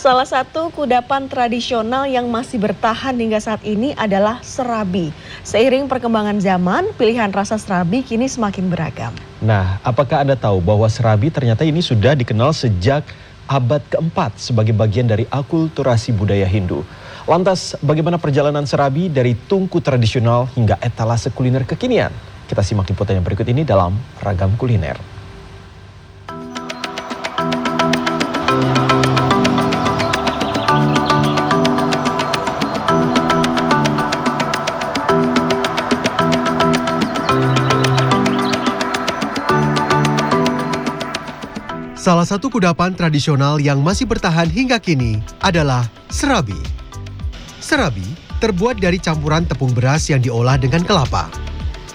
Salah satu kudapan tradisional yang masih bertahan hingga saat ini adalah serabi. Seiring perkembangan zaman, pilihan rasa serabi kini semakin beragam. Nah, apakah Anda tahu bahwa serabi ternyata ini sudah dikenal sejak abad keempat sebagai bagian dari akulturasi budaya Hindu. Lantas, bagaimana perjalanan serabi dari tungku tradisional hingga etalase kuliner kekinian? Kita simak liputan yang berikut ini dalam Ragam Kuliner. Salah satu kudapan tradisional yang masih bertahan hingga kini adalah serabi. Serabi terbuat dari campuran tepung beras yang diolah dengan kelapa.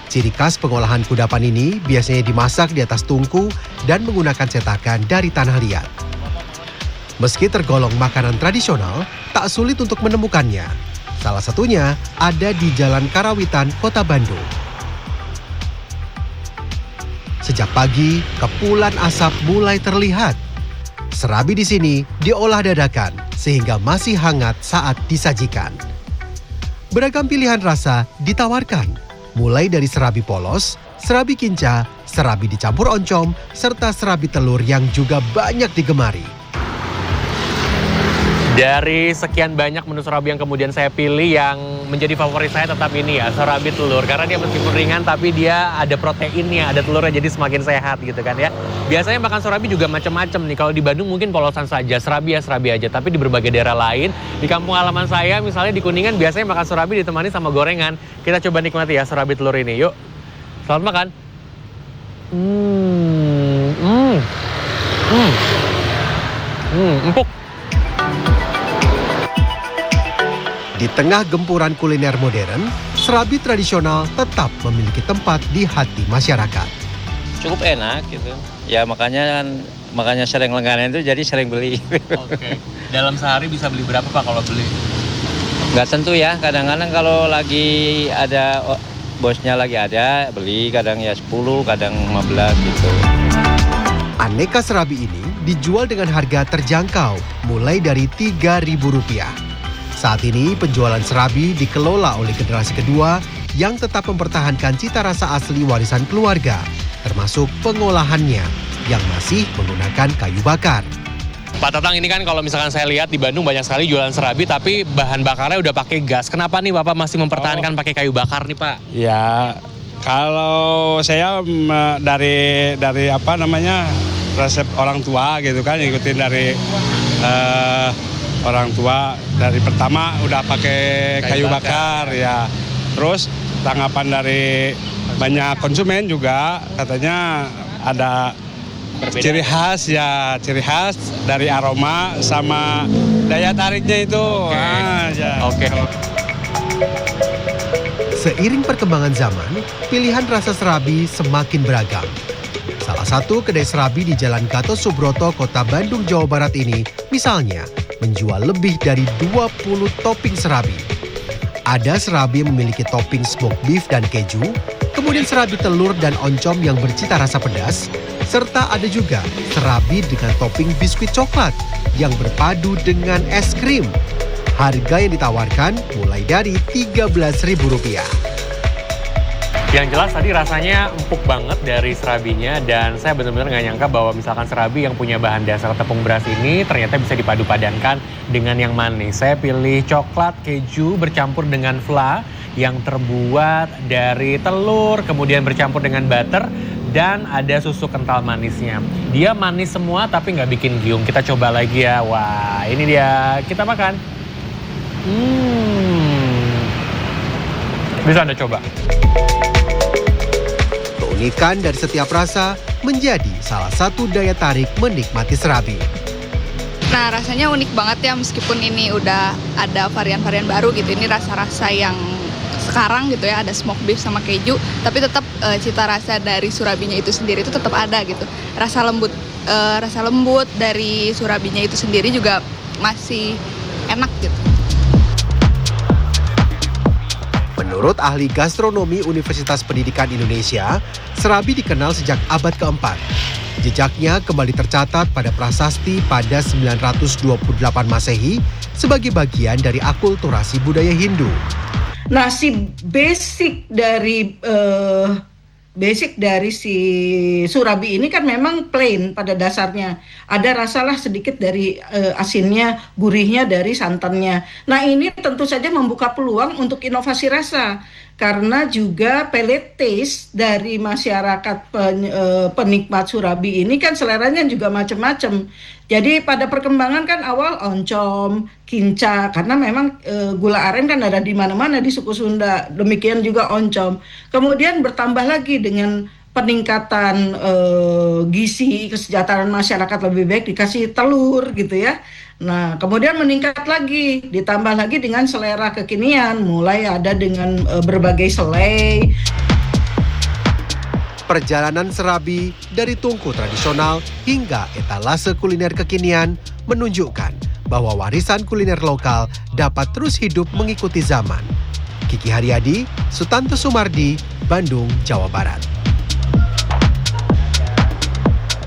Ciri khas pengolahan kudapan ini biasanya dimasak di atas tungku dan menggunakan cetakan dari tanah liat. Meski tergolong makanan tradisional, tak sulit untuk menemukannya. Salah satunya ada di Jalan Karawitan, Kota Bandung. Sejak pagi, kepulan asap mulai terlihat. Serabi di sini diolah dadakan sehingga masih hangat saat disajikan. Beragam pilihan rasa ditawarkan, mulai dari serabi polos, serabi kinca, serabi dicampur oncom, serta serabi telur yang juga banyak digemari. Dari sekian banyak menu serabi yang kemudian saya pilih, yang menjadi favorit saya tetap ini ya, serabi telur. Karena dia meskipun ringan tapi dia ada proteinnya, ada telurnya, jadi semakin sehat gitu kan ya. Biasanya makan serabi juga macam-macam nih. Kalau di Bandung mungkin polosan saja, serabi ya serabi aja. Tapi di berbagai daerah lain, di kampung halaman saya misalnya di Kuningan biasanya makan serabi ditemani sama gorengan. Kita coba nikmati ya serabi telur ini, yuk. Selamat makan. Empuk. Di tengah gempuran kuliner modern, serabi tradisional tetap memiliki tempat di hati masyarakat. Cukup enak gitu. Ya makanya sering langganan itu jadi sering beli. Oke. Dalam sehari bisa beli berapa Pak kalau beli? Nggak tentu ya, kadang-kadang kalau lagi ada bosnya lagi ada beli, kadang ya 10, kadang 15 gitu. Aneka serabi ini dijual dengan harga terjangkau, mulai dari Rp3.000. Saat ini penjualan serabi dikelola oleh generasi kedua yang tetap mempertahankan cita rasa asli warisan keluarga, termasuk pengolahannya yang masih menggunakan kayu bakar. Pak Tatang, ini kan kalau misalkan saya lihat di Bandung banyak sekali jualan serabi tapi bahan bakarnya udah pakai gas. Kenapa nih Bapak masih mempertahankan pakai kayu bakar nih Pak? Ya, kalau saya dari apa namanya resep orang tua gitu kan, ikutin dari orang tua. Dari pertama udah pakai kayu bakar ya. Terus tanggapan dari banyak konsumen juga katanya ada ciri khas ya, ciri khas dari aroma sama daya tariknya itu. Oke. Seiring perkembangan zaman, pilihan rasa serabi semakin beragam. Salah satu kedai serabi di Jalan Gatot Subroto, Kota Bandung, Jawa Barat ini, misalnya, menjual lebih dari 20 topping serabi. Ada serabi yang memiliki topping smoked beef dan keju, kemudian serabi telur dan oncom yang bercita rasa pedas, serta ada juga serabi dengan topping biskuit coklat yang berpadu dengan es krim. Harga yang ditawarkan mulai dari Rp13.000. Yang jelas tadi rasanya empuk banget dari serabinya, dan saya benar-benar nggak nyangka bahwa misalkan serabi yang punya bahan dasar tepung beras ini ternyata bisa dipadu-padankan dengan yang manis. Saya pilih coklat keju bercampur dengan fla yang terbuat dari telur, kemudian bercampur dengan butter, dan ada susu kental manisnya. Dia manis semua tapi nggak bikin giung. Kita coba lagi ya. Wah, ini dia. Kita makan. Bisa Anda coba. Keunikan dari setiap rasa menjadi salah satu daya tarik menikmati serabi. Nah, rasanya unik banget ya, meskipun ini udah ada varian-varian baru gitu. Ini rasa-rasa yang sekarang gitu ya, ada smoked beef sama keju, tapi tetap cita rasa dari surabinya itu sendiri itu tetap ada gitu. Rasa lembut dari surabinya itu sendiri juga masih enak gitu. Menurut ahli gastronomi Universitas Pendidikan Indonesia, serabi dikenal sejak abad keempat. Jejaknya kembali tercatat pada prasasti pada 928 Masehi sebagai bagian dari akulturasi budaya Hindu. Nah, basic dari si surabi ini kan memang plain pada dasarnya. Ada rasalah sedikit dari asinnya, gurihnya dari santannya. Nah, ini tentu saja membuka peluang untuk inovasi rasa. Karena juga palate taste dari masyarakat penikmat surabi ini kan seleranya juga macam-macam. Jadi pada perkembangan kan awal oncom, kinca, karena memang gula aren kan ada di mana-mana di suku Sunda. Demikian juga oncom. Kemudian bertambah lagi dengan peningkatan gizi, kesejahteraan masyarakat lebih baik, dikasih telur gitu ya. Nah, kemudian meningkat lagi, ditambah lagi dengan selera kekinian, mulai ada dengan berbagai selai. Perjalanan serabi dari tungku tradisional hingga etalase kuliner kekinian menunjukkan bahwa warisan kuliner lokal dapat terus hidup mengikuti zaman. Kiki Haryadi, Sutanto Sumardi, Bandung, Jawa Barat.